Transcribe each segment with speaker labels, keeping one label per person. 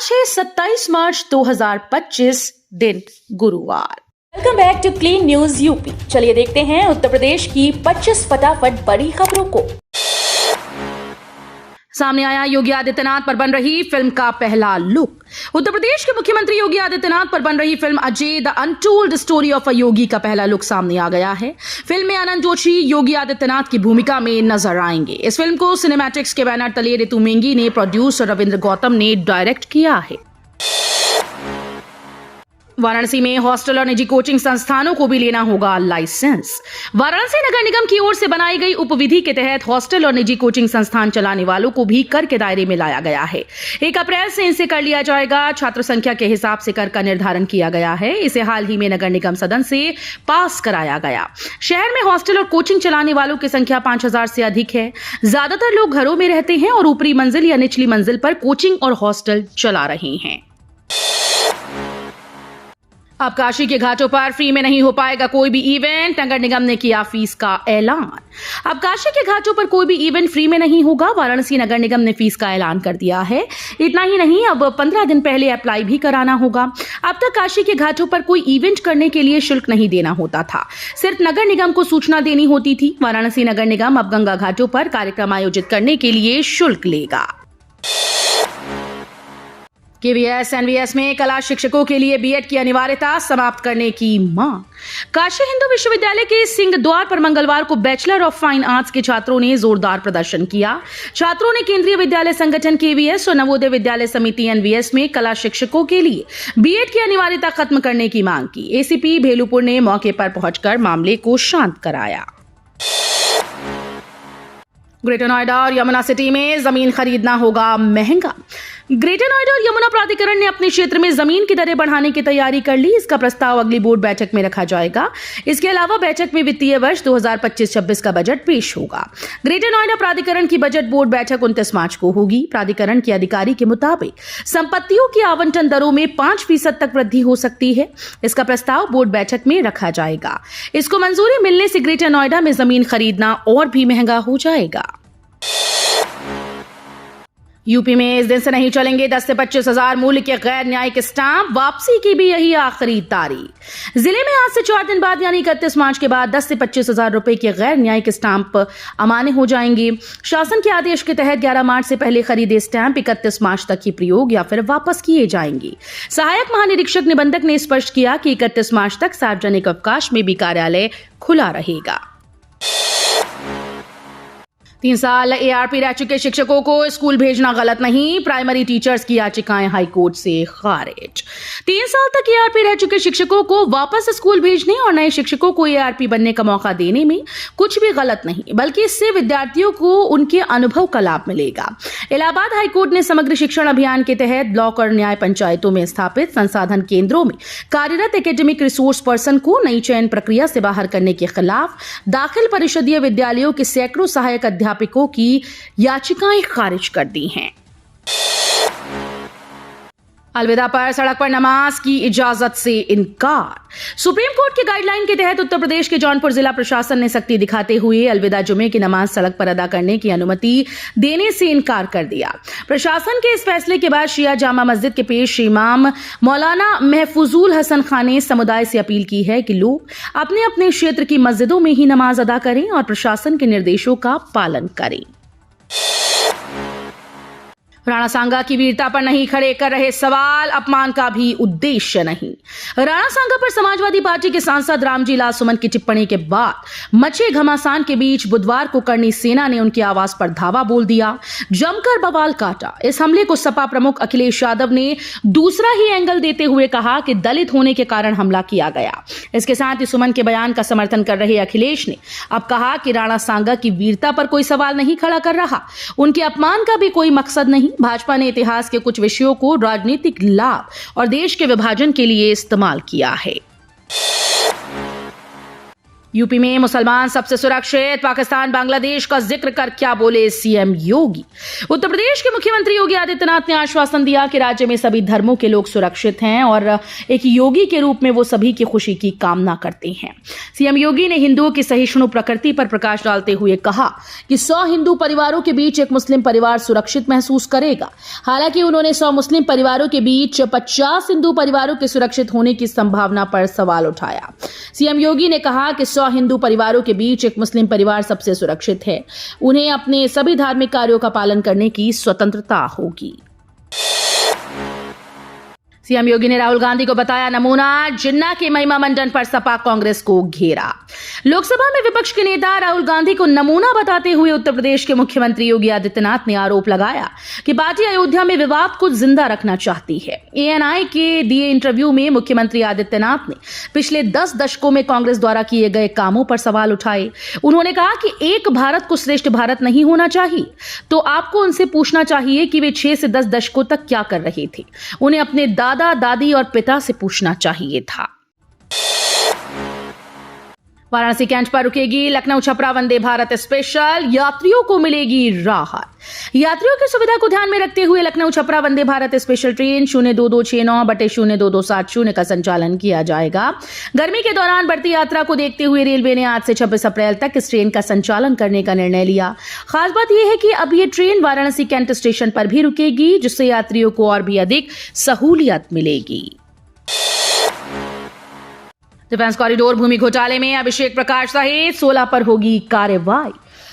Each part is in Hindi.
Speaker 1: आज है 27 मार्च 2025 दिन गुरुवार।
Speaker 2: Welcome back to clean news UP. चलिए देखते हैं उत्तर प्रदेश की 25 फटाफट बड़ी खबरों को।
Speaker 1: सामने आया योगी आदित्यनाथ पर बन रही फिल्म का पहला लुक। उत्तर प्रदेश के मुख्यमंत्री योगी आदित्यनाथ पर बन रही film Ajay the untold story of a Yogi का पहला लुक सामने आ गया है। फिल्म में आनंद जोशी योगी आदित्यनाथ की भूमिका में नजर आएंगे। इस फिल्म को सिनेमैटिक्स के बैनर तले रितु मेंगी ने प्रोड्यूस और रविंद्र गौतम ने डायरेक्ट किया है। वाराणसी में हॉस्टल और निजी कोचिंग संस्थानों को भी लेना होगा लाइसेंस। वाराणसी नगर निगम की ओर से बनाई गई उपविधि के तहत हॉस्टल और निजी कोचिंग संस्थान चलाने वालों को भी कर के दायरे में लाया गया है। 1 अप्रैल से इनसे कर लिया जाएगा। छात्र संख्या के हिसाब से कर का निर्धारण किया गया है। इसे हाल ही में नगर निगम सदन से पास कराया गया। शहर में हॉस्टल और कोचिंग चलाने वालों की संख्या 5000 से अधिक है। ज्यादातर लोग घरों में रहते हैं और ऊपरी मंजिल या निचली मंजिल पर कोचिंग और हॉस्टल चला रहे हैं। अब काशी के घाटों पर फ्री में नहीं हो पाएगा कोई भी इवेंट। नगर निगम ने किया फीस का ऐलान। अब काशी के घाटों पर कोई भी इवेंट फ्री में नहीं होगा। वाराणसी नगर निगम ने फीस का ऐलान कर दिया है। इतना ही नहीं, अब 15 दिन पहले अप्लाई भी कराना होगा। अब तक काशी के घाटों पर कोई इवेंट करने के लिए शुल्क नहीं देना होता था, सिर्फ नगर निगम को सूचना देनी होती थी। वाराणसी नगर निगम अब गंगा घाटों पर कार्यक्रम आयोजित करने के लिए शुल्क लेगा। केवीएस एनवीएस में कला शिक्षकों के लिए बीएड की अनिवार्यता समाप्त करने की मांग। काशी हिंदू विश्वविद्यालय के सिंह द्वार पर मंगलवार को बैचलर ऑफ फाइन आर्ट्स के छात्रों ने जोरदार प्रदर्शन किया। छात्रों ने केंद्रीय विद्यालय संगठन केवीएस और नवोदय विद्यालय समिति एनवीएस में कला शिक्षकों के लिए बीएड की अनिवार्यता खत्म करने की मांग की। एसीपी भेलुपुर ने मौके पर पहुंचकर मामले को शांत कराया। ग्रेटर नोएडा और यमुना सिटी में जमीन खरीदना होगा महंगा। ग्रेटर नोएडा और यमुना प्राधिकरण ने अपने क्षेत्र में जमीन की दरें बढ़ाने की तैयारी कर ली। इसका प्रस्ताव अगली बोर्ड बैठक में रखा जाएगा। इसके अलावा बैठक में वित्तीय वर्ष 2025-26 का बजट पेश होगा। ग्रेटर नोएडा प्राधिकरण की बजट बोर्ड बैठक 29 मार्च को होगी। प्राधिकरण के अधिकारी के मुताबिक संपत्तियों की आवंटन दरों में 5% तक वृद्धि हो सकती है। इसका प्रस्ताव बोर्ड बैठक में रखा जाएगा। इसको मंजूरी मिलने से ग्रेटर नोएडा में जमीन खरीदना और भी महंगा हो जाएगा। यूपी में इस दिन से नहीं चलेंगे 10 से 25 हजार मूल्य के गैर न्यायिक स्टाम्प। वापसी की भी यही आखिरी तारीख। जिले में आज से 4 दिन बाद यानी 31 मार्च के बाद 10 से 25 हजार रुपए के गैर न्यायिक स्टाम्प अमान्य हो जाएंगे। शासन के आदेश के तहत 11 मार्च से पहले खरीदे स्टाम्प 31 मार्च तक ही प्रयोग या फिर वापस किए जाएंगे। सहायक महानिरीक्षक निबंधक ने स्पष्ट किया कि 31 मार्च तक सार्वजनिक अवकाश में भी कार्यालय खुला रहेगा। 3 साल एआरपी रह चुके शिक्षकों को स्कूल भेजना गलत नहीं। प्राइमरी टीचर्स की याचिकाएं हाईकोर्ट से खारिज। 3 साल तक एआरपी रह चुके शिक्षकों को वापस स्कूल भेजने और नए शिक्षकों को एआरपी बनने का मौका देने में कुछ भी गलत नहीं, बल्कि इससे विद्यार्थियों को उनके अनुभव का लाभ मिलेगा। इलाहाबाद हाईकोर्ट ने समग्र शिक्षण अभियान के तहत ब्लॉक और न्याय पंचायतों में स्थापित संसाधन केंद्रों में कार्यरत एकेडमिक रिसोर्स पर्सन को नई चयन प्रक्रिया से बाहर करने के खिलाफ दाखिल परिषदीय विद्यालयों के सैकड़ों सहायक अध्यापकों की याचिकाएं खारिज कर दी हैं। अलविदा पर सड़क पर नमाज की इजाजत से इनकार। सुप्रीम कोर्ट की गाइडलाइन के तहत उत्तर प्रदेश के जौनपुर जिला प्रशासन ने सख्ती दिखाते हुए अलविदा जुमे की नमाज सड़क पर अदा करने की अनुमति देने से इनकार कर दिया। प्रशासन के इस फैसले के बाद शिया जामा मस्जिद के पेश इमाम मौलाना महफूजुल हसन खान ने समुदाय से अपील की है कि लोग अपने अपने क्षेत्र की मस्जिदों में ही नमाज अदा करें और प्रशासन के निर्देशों का पालन करें। राणा सांगा की वीरता पर नहीं खड़े कर रहे सवाल, अपमान का भी उद्देश्य नहीं। राणा सांगा पर समाजवादी पार्टी के सांसद रामजी लाल सुमन की टिप्पणी के बाद मचे घमासान के बीच बुधवार को करणी सेना ने उनके आवास पर धावा बोल दिया, जमकर बवाल काटा। इस हमले को सपा प्रमुख अखिलेश यादव ने दूसरा ही एंगल देते हुए कहा कि दलित होने के कारण हमला किया गया। इसके साथ ही सुमन के बयान का समर्थन कर रहे अखिलेश ने अब कहा कि राणा सांगा की वीरता पर कोई सवाल नहीं खड़ा कर रहा, उनके अपमान का भी कोई मकसद नहीं। भाजपा ने इतिहास के कुछ विषयों को राजनीतिक लाभ और देश के विभाजन के लिए इस्तेमाल किया है। यूपी में मुसलमान सबसे सुरक्षित, पाकिस्तान बांग्लादेश का जिक्र कर क्या बोले सीएम योगी। उत्तर प्रदेश के मुख्यमंत्री योगी आदित्यनाथ ने आश्वासन दिया कि राज्य में सभी धर्मों के लोग सुरक्षित हैं और एक योगी के रूप में वो सभी की खुशी की कामना करते हैं। सीएम योगी ने हिंदुओं की सहिष्णु प्रकृति पर प्रकाश डालते हुए कहा कि 100 हिंदू परिवारों के बीच एक मुस्लिम परिवार सुरक्षित महसूस करेगा। हालांकि उन्होंने 100 मुस्लिम परिवारों के बीच 50 हिंदू परिवारों के सुरक्षित होने की संभावना पर सवाल उठाया। सीएम योगी ने कहा कि 100 हिंदू परिवारों के बीच एक मुस्लिम परिवार सबसे सुरक्षित है। उन्हें अपने सभी धार्मिक कार्यों का पालन करने की स्वतंत्रता होगी। सीएम योगी ने राहुल गांधी को बताया नमूना, जिन्ना के महिमा मंडन पर सपा कांग्रेस को घेरा। लोकसभा में विपक्ष के नेता राहुल गांधी को नमूना बताते हुए उत्तर प्रदेश के मुख्यमंत्री योगी आदित्यनाथ ने आरोप लगाया कि पार्टी अयोध्या में विवाद को जिंदा रखना चाहती है। एएनआई के दिए इंटरव्यू में मुख्यमंत्री आदित्यनाथ ने पिछले 10 दशकों में कांग्रेस द्वारा किए गए कामों पर सवाल उठाए। उन्होंने कहा कि एक भारत को श्रेष्ठ भारत नहीं होना चाहिए, तो आपको उनसे पूछना चाहिए कि वे 6 से 10 दशकों तक क्या कर रहे थे। उन्हें अपने दादा, दादी और पिता से पूछना चाहिए था। वाराणसी कैंट पर रुकेगी लखनऊ छपरा वंदे भारत स्पेशल, यात्रियों को मिलेगी राहत। यात्रियों की सुविधा को ध्यान में रखते हुए लखनऊ छपरा वंदे भारत स्पेशल ट्रेन 02269/02270 का संचालन किया जाएगा। गर्मी के दौरान बढ़ती यात्रा को देखते हुए रेलवे ने आज से 26 अप्रैल तक इस ट्रेन का संचालन करने का निर्णय लिया। खास बात यह है कि अब ये ट्रेन वाराणसी कैंट स्टेशन पर भी रुकेगी, जिससे यात्रियों को और भी अधिक सहूलियत मिलेगी। डिफेंस कॉरिडोर भूमि घोटाले में अभिषेक प्रकाश सहित 16 पर होगी कार्रवाई।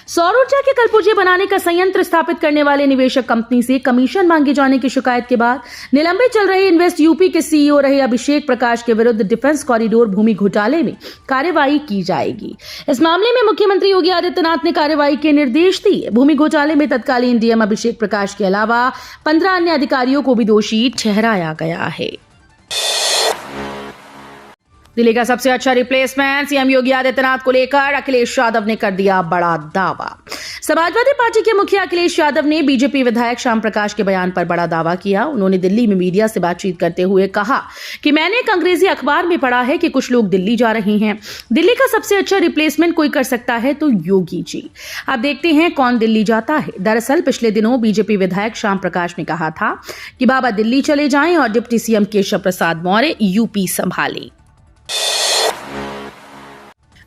Speaker 1: सौर ऊर्जा के कलपुर्जे बनाने का संयंत्र स्थापित करने वाले निवेशक कंपनी से कमीशन मांगे जाने की शिकायत के बाद निलंबित चल रहे इन्वेस्ट यूपी के सीईओ रहे अभिषेक प्रकाश के विरुद्ध डिफेंस कॉरिडोर भूमि घोटाले में कार्रवाई की जाएगी। इस मामले में मुख्यमंत्री योगी आदित्यनाथ ने कार्रवाई के निर्देश दिए। भूमि घोटाले में तत्कालीन डीएम अभिषेक प्रकाश के अलावा 15 अन्य अधिकारियों को भी दोषी ठहराया गया है। दिल्ली का सबसे अच्छा रिप्लेसमेंट सीएम योगी आदित्यनाथ को लेकर अखिलेश यादव ने कर दिया बड़ा दावा। समाजवादी पार्टी के मुखिया अखिलेश यादव ने बीजेपी विधायक श्याम प्रकाश के बयान पर बड़ा दावा किया। उन्होंने दिल्ली में मीडिया से बातचीत करते हुए कहा कि मैंने एक अंग्रेजी अखबार में पढ़ा है कि कुछ लोग दिल्ली जा रहे हैं। दिल्ली का सबसे अच्छा रिप्लेसमेंट कोई कर सकता है तो योगी जी। अब देखते हैं कौन दिल्ली जाता है। दरअसल पिछले दिनों बीजेपी विधायक श्याम प्रकाश ने कहा था कि बाबा दिल्ली चले जाएं और deputy CM Keshav Prasad Maurya UP संभालें।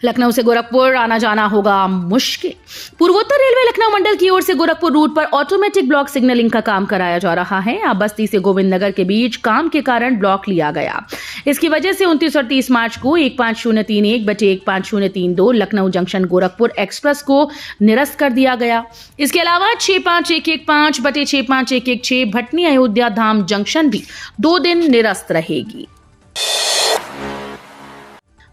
Speaker 1: Lucknow से गोरखपुर आना जाना होगा मुश्किल। पूर्वोत्तर रेलवे लखनऊ मंडल की ओर से गोरखपुर रूट पर ऑटोमेटिक ब्लॉक सिग्नलिंग का काम कराया जा रहा है। अब बस्ती से गोविंद नगर के बीच काम के कारण ब्लॉक लिया गया। इसकी वजह से 29 और 30 मार्च को 15031/15032 लखनऊ जंक्शन गोरखपुर एक्सप्रेस को निरस्त कर दिया गया। इसके अलावा 65115/65116 भटनी अयोध्या धाम जंक्शन भी 2 दिन निरस्त रहेगी।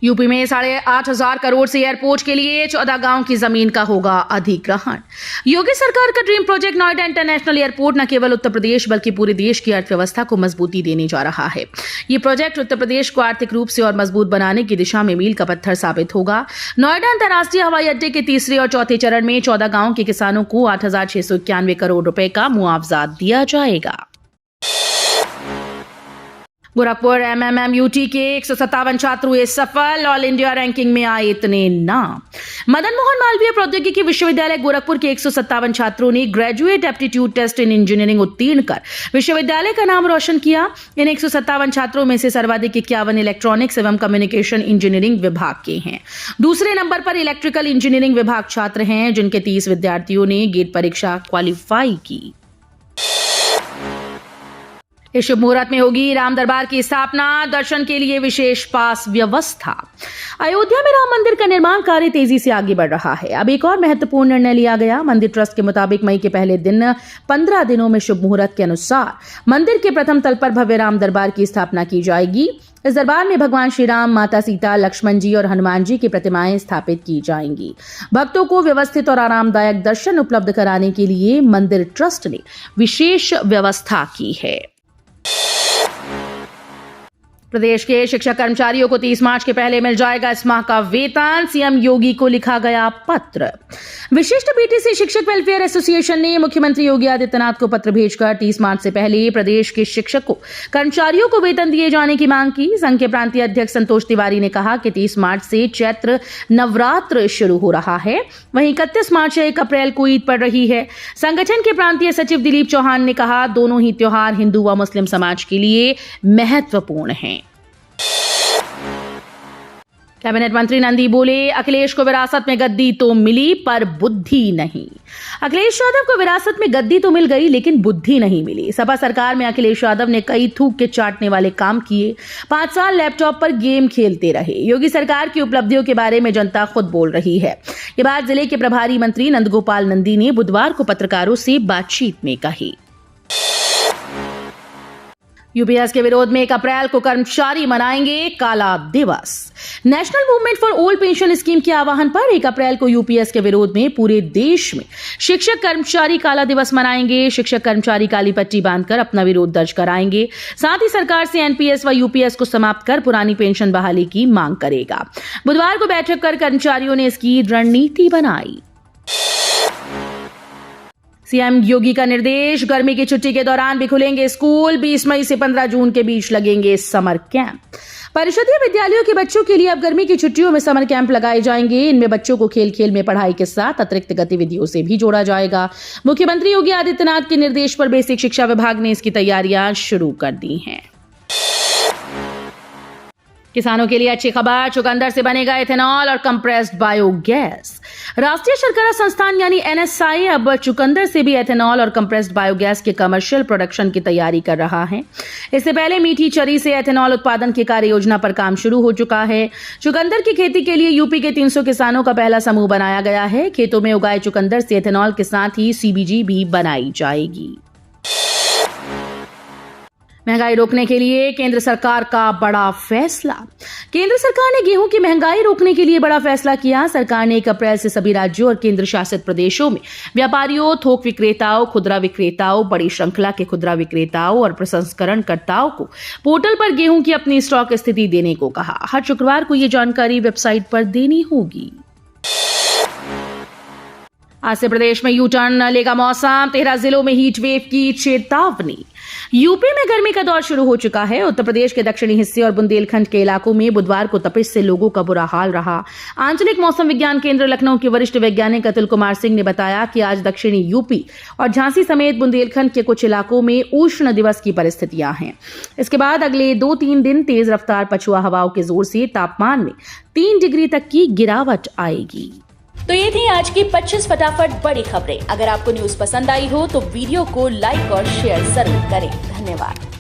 Speaker 1: यूपी में 8,500 करोड़ से एयरपोर्ट के लिए 14 गांव की जमीन का होगा अधिग्रहण। योगी सरकार का dream project Noida international airport न केवल उत्तर प्रदेश बल्कि पूरे देश की अर्थव्यवस्था को मजबूती देने जा रहा है। ये प्रोजेक्ट उत्तर प्रदेश को आर्थिक रूप से और मजबूत बनाने की दिशा में मील का पत्थर साबित होगा। नोएडा अंतर्राष्ट्रीय हवाई अड्डे के तीसरे और चौथे चरण में 14 गांव के किसानों को 8,691 करोड़ रुपए का मुआवजा दिया जाएगा। गोरखपुर एमएमएमयूटी के 157 छात्र हुए सफल। ऑल इंडिया रैंकिंग में आए इतने नाम। मदन मोहन मालवीय प्रौद्योगिकी विश्वविद्यालय गोरखपुर के 157 छात्रों ने graduate aptitude test in engineering उत्तीर्ण कर विश्वविद्यालय का नाम रोशन किया। इन 157 छात्रों में से सर्वाधिक 51 इलेक्ट्रॉनिक्स एवं कम्युनिकेशन इंजीनियरिंग विभाग के हैं। दूसरे नंबर पर इलेक्ट्रिकल इंजीनियरिंग विभाग छात्र हैं, जिनके 30 विद्यार्थियों ने गेट परीक्षा क्वालिफाई की। इस शुभ मुहूर्त में होगी राम दरबार की स्थापना। दर्शन के लिए विशेष पास व्यवस्था। अयोध्या में राम मंदिर का निर्माण कार्य तेजी से आगे बढ़ रहा है। अब एक और महत्वपूर्ण निर्णय लिया गया। मंदिर ट्रस्ट के मुताबिक मई के पहले दिन 15 दिनों में शुभ मुहूर्त के अनुसार मंदिर के प्रथम तल पर भव्य राम दरबार की स्थापना की जाएगी। इस दरबार में भगवान श्री राम, माता सीता, लक्ष्मण जी और हनुमान जी की प्रतिमाएं स्थापित की जाएंगी। भक्तों को व्यवस्थित और आरामदायक दर्शन उपलब्ध कराने के लिए मंदिर ट्रस्ट ने विशेष व्यवस्था की है। प्रदेश के शिक्षक कर्मचारियों को 30 मार्च के पहले मिल जाएगा इस माह का वेतन, सीएम योगी को लिखा गया पत्र। विशिष्ट बीटीसी शिक्षक वेलफेयर एसोसिएशन ने मुख्यमंत्री योगी आदित्यनाथ को पत्र भेजकर 30 मार्च से पहले प्रदेश के शिक्षकों कर्मचारियों को वेतन दिए जाने की मांग की। संघ के प्रांतीय अध्यक्ष संतोष तिवारी ने कहा कि 30 मार्च से चैत्र नवरात्र शुरू हो रहा है, वहीं 31 मार्च से 1 अप्रैल को ईद पड़ रही है। संगठन के प्रांतीय सचिव दिलीप चौहान ने कहा, दोनों ही त्योहार हिंदू व मुस्लिम समाज के लिए महत्वपूर्ण हैं। कैबिनेट मंत्री नंदी बोले, अखिलेश को विरासत में गद्दी तो मिली पर बुद्धि नहीं। अखिलेश यादव को विरासत में गद्दी तो मिल गई लेकिन बुद्धि नहीं मिली। सपा सरकार में अखिलेश यादव ने कई थूक के चाटने वाले काम किए। 5 साल लैपटॉप पर गेम खेलते रहे। योगी सरकार की उपलब्धियों के बारे में जनता खुद बोल रही है। ये बात जिले के प्रभारी मंत्री नंदगोपाल नंदी ने बुधवार को पत्रकारों से बातचीत में कही। यूपीएस के विरोध में 1 अप्रैल को कर्मचारी मनाएंगे काला दिवस। National movement for old pension scheme के आह्वान पर 1 अप्रैल को यूपीएस के विरोध में पूरे देश में शिक्षक कर्मचारी काला दिवस मनाएंगे। शिक्षक कर्मचारी काली पट्टी बांधकर अपना विरोध दर्ज कराएंगे। साथ ही सरकार से एनपीएस व यूपीएस को समाप्त कर पुरानी पेंशन बहाली की मांग करेगा। बुधवार को बैठक कर कर्मचारियों ने इसकी रणनीति बनाई। सीएम योगी का निर्देश, गर्मी की छुट्टी के दौरान भी खुलेंगे स्कूल। 20 मई से 15 जून के बीच लगेंगे समर कैंप। परिषदीय विद्यालयों के बच्चों के लिए अब गर्मी की छुट्टियों में समर कैंप लगाए जाएंगे। इनमें बच्चों को खेल खेल में पढ़ाई के साथ अतिरिक्त गतिविधियों से भी जोड़ा जाएगा। मुख्यमंत्री योगी आदित्यनाथ के निर्देश पर बेसिक शिक्षा विभाग ने इसकी तैयारियां शुरू कर दी हैं। किसानों के लिए अच्छी खबर, चुकंदर से बनेगा एथेनॉल और कंप्रेस्ड बायोगैस। राष्ट्रीय शर्करा संस्थान यानी एनएसआई अब चुकंदर से भी एथेनॉल और कंप्रेस्ड बायोगैस के कमर्शियल प्रोडक्शन की तैयारी कर रहा है। इससे पहले मीठी चरी से एथेनॉल उत्पादन की कार्य योजना पर काम शुरू हो चुका है। चुकंदर की खेती के लिए यूपी के 300 किसानों का पहला समूह बनाया गया है। खेतों में उगाए चुकंदर से एथेनॉल के साथ ही सीबीजी भी बनाई जाएगी। महंगाई रोकने के लिए केंद्र सरकार का बड़ा फैसला। केंद्र सरकार ने गेहूं की महंगाई रोकने के लिए बड़ा फैसला किया। सरकार ने 1 अप्रैल से सभी राज्यों और केंद्र शासित प्रदेशों में व्यापारियों, थोक विक्रेताओं, खुदरा विक्रेताओं, बड़ी श्रृंखला के खुदरा विक्रेताओं और प्रसंस्करणकर्ताओं को पोर्टल पर गेहूं की अपनी स्टॉक स्थिति देने को कहा। हर शुक्रवार को ये जानकारी वेबसाइट पर देनी होगी। आज से प्रदेश में यू टर्न लेगा मौसम। 13 जिलों में हीट वेव की चेतावनी। यूपी में गर्मी का दौर शुरू हो चुका है। उत्तर प्रदेश के दक्षिणी हिस्से और बुंदेलखंड के इलाकों में बुधवार को तपिश से लोगों का बुरा हाल रहा। आंचलिक मौसम विज्ञान केंद्र लखनऊ के वरिष्ठ वैज्ञानिक अतुल कुमार सिंह ने बताया कि आज दक्षिणी यूपी और झांसी समेत बुंदेलखंड के कुछ इलाकों में उष्ण दिवस की परिस्थितियां हैं। इसके बाद अगले 2-3 दिन तेज रफ्तार पछुआ हवाओं के जोर से तापमान में 3 डिग्री तक की गिरावट आएगी।
Speaker 2: तो ये थी आज की 25 फटाफट बड़ी खबरें। अगर आपको न्यूज पसंद आई हो तो वीडियो को लाइक और शेयर जरूर करें। धन्यवाद।